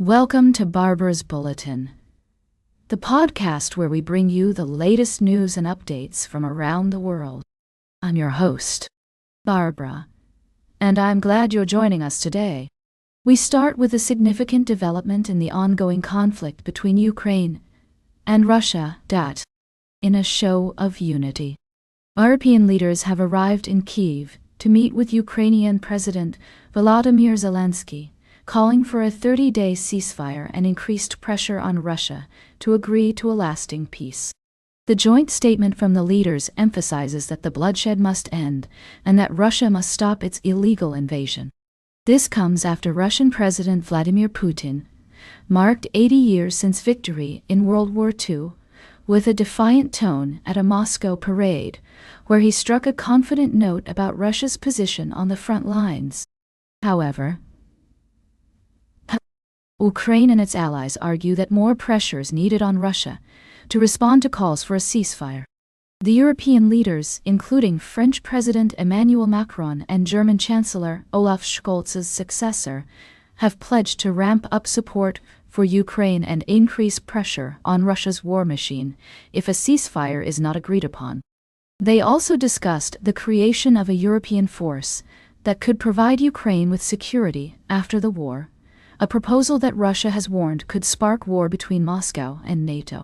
Welcome to Barbara's Bulletin, the podcast where we bring you the latest news and updates from around the world. I'm your host, Barbara, and I'm glad you're joining us today. We start with a significant development in the ongoing conflict between Ukraine and Russia. In a show of unity, European leaders have arrived in Kyiv to meet with Ukrainian President Volodymyr Zelensky, calling for a 30-day ceasefire and increased pressure on Russia to agree to a lasting peace. The joint statement from the leaders emphasizes that the bloodshed must end and that Russia must stop its illegal invasion. This comes after Russian President Vladimir Putin marked 80 years since victory in World War II with a defiant tone at a Moscow parade, where he struck a confident note about Russia's position on the front lines. However, Ukraine and its allies argue that more pressure is needed on Russia to respond to calls for a ceasefire. The European leaders, including French President Emmanuel Macron and German Chancellor Olaf Scholz's successor, have pledged to ramp up support for Ukraine and increase pressure on Russia's war machine if a ceasefire is not agreed upon. They also discussed the creation of a European force that could provide Ukraine with security after the war, a proposal that Russia has warned could spark war between Moscow and NATO.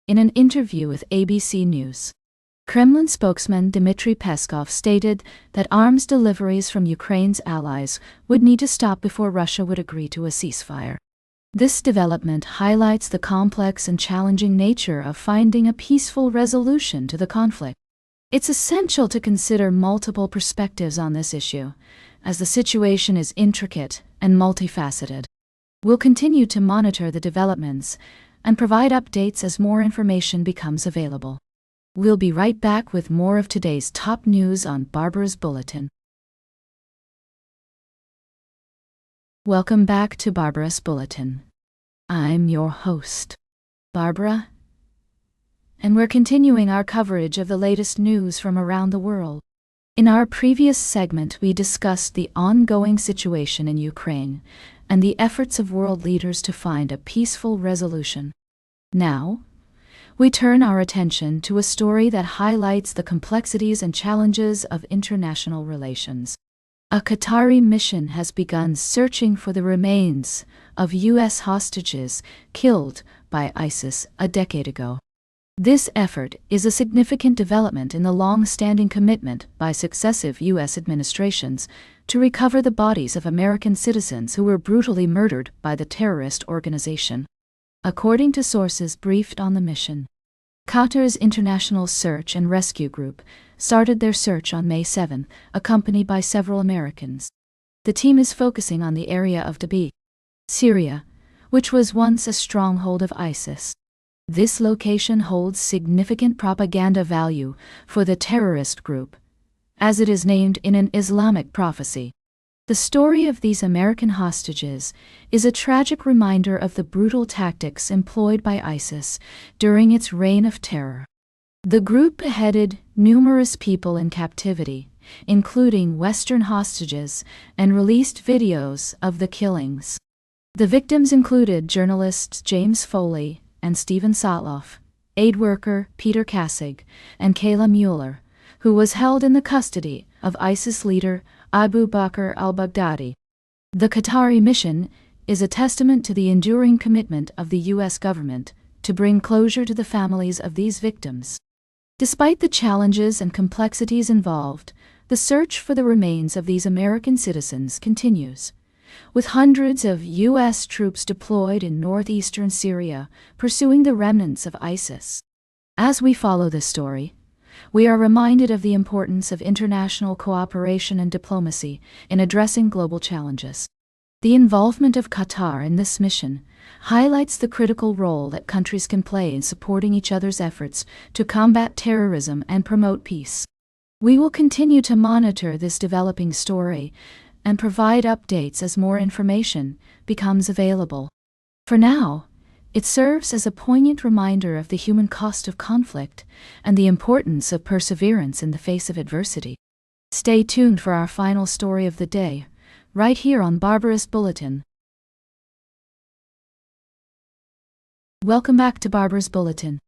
In an interview with ABC News, Kremlin spokesman Dmitry Peskov stated that arms deliveries from Ukraine's allies would need to stop before Russia would agree to a ceasefire. This development highlights the complex and challenging nature of finding a peaceful resolution to the conflict. It's essential to consider multiple perspectives on this issue, as the situation is intricate and multifaceted. We'll continue to monitor the developments and provide updates as more information becomes available. We'll be right back with more of today's top news on Barbara's Bulletin. Welcome back to Barbara's Bulletin. I'm your host, Barbara, and we're continuing our coverage of the latest news from around the world. In our previous segment, we discussed the ongoing situation in Ukraine and the efforts of world leaders to find a peaceful resolution. Now, we turn our attention to a story that highlights the complexities and challenges of international relations. A Qatari mission has begun searching for the remains of U.S. hostages killed by ISIS a decade ago. This effort is a significant development in the long-standing commitment by successive U.S. administrations to recover the bodies of American citizens who were brutally murdered by the terrorist organization. According to sources briefed on the mission, Qatar's International Search and Rescue Group started their search on May 7, accompanied by several Americans. The team is focusing on the area of Dabiq, Syria, which was once a stronghold of ISIS. This location holds significant propaganda value for the terrorist group, as it is named in an Islamic prophecy. The story of these American hostages is a tragic reminder of the brutal tactics employed by ISIS during its reign of terror. The group beheaded numerous people in captivity, including Western hostages, and released videos of the killings. The victims included journalists James Foley and Stephen Sotloff, aid worker Peter Kassig, and Kayla Mueller, who was held in the custody of ISIS leader Abu Bakr al-Baghdadi. The Qatari mission is a testament to the enduring commitment of the U.S. government to bring closure to the families of these victims. Despite the challenges and complexities involved, the search for the remains of these American citizens continues, with hundreds of U.S. troops deployed in northeastern Syria pursuing the remnants of ISIS. As we follow this story, we are reminded of the importance of international cooperation and diplomacy in addressing global challenges. The involvement of Qatar in this mission highlights the critical role that countries can play in supporting each other's efforts to combat terrorism and promote peace. We will continue to monitor this developing story and provide updates as more information becomes available. For now, it serves as a poignant reminder of the human cost of conflict and the importance of perseverance in the face of adversity. Stay tuned for our final story of the day, right here on Barbara's Bulletin. Welcome back to Barbara's Bulletin.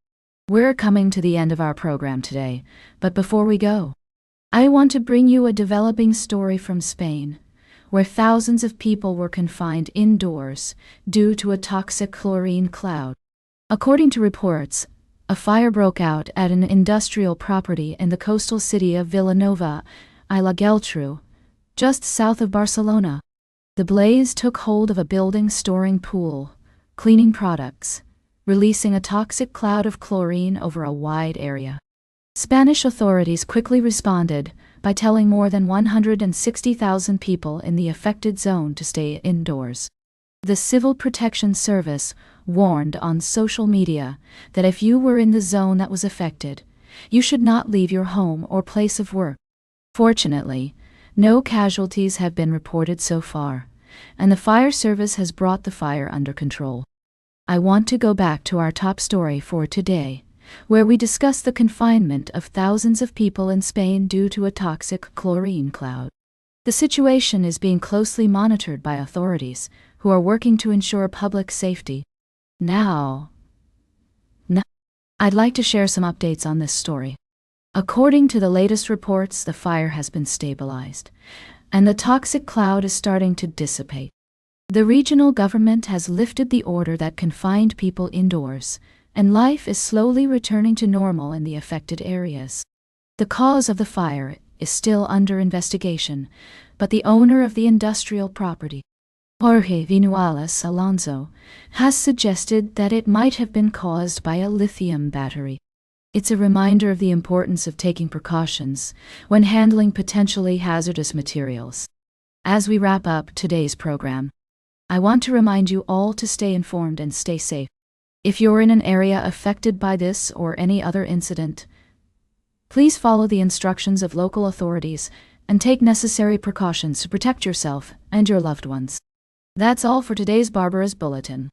We're coming to the end of our program today, but before we go, I want to bring you a developing story from Spain, where thousands of people were confined indoors due to a toxic chlorine cloud. According to reports, a fire broke out at an industrial property in the coastal city of Vilanova i la Geltrú, just south of Barcelona. The blaze took hold of a building storing pool cleaning products, releasing a toxic cloud of chlorine over a wide area. Spanish authorities quickly responded by telling more than 160,000 people in the affected zone to stay indoors. The Civil Protection Service warned on social media that if you were in the zone that was affected, you should not leave your home or place of work. Fortunately, no casualties have been reported so far, and the fire service has brought the fire under control. I want to go back to our top story for today, where we discuss the confinement of thousands of people in Spain due to a toxic chlorine cloud. The situation is being closely monitored by authorities, who are working to ensure public safety. Now, I'd like to share some updates on this story. According to the latest reports, the fire has been stabilized, and the toxic cloud is starting to dissipate. The regional government has lifted the order that confined people indoors, and life is slowly returning to normal in the affected areas. The cause of the fire is still under investigation, but the owner of the industrial property, Jorge Vinuales Alonso, has suggested that it might have been caused by a lithium battery. It's a reminder of the importance of taking precautions when handling potentially hazardous materials. As we wrap up today's program, I want to remind you all to stay informed and stay safe. If you're in an area affected by this or any other incident, please follow the instructions of local authorities and take necessary precautions to protect yourself and your loved ones. That's all for today's Barbara's Bulletin.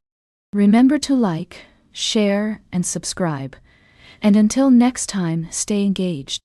Remember to like, share, and subscribe. And until next time, stay engaged.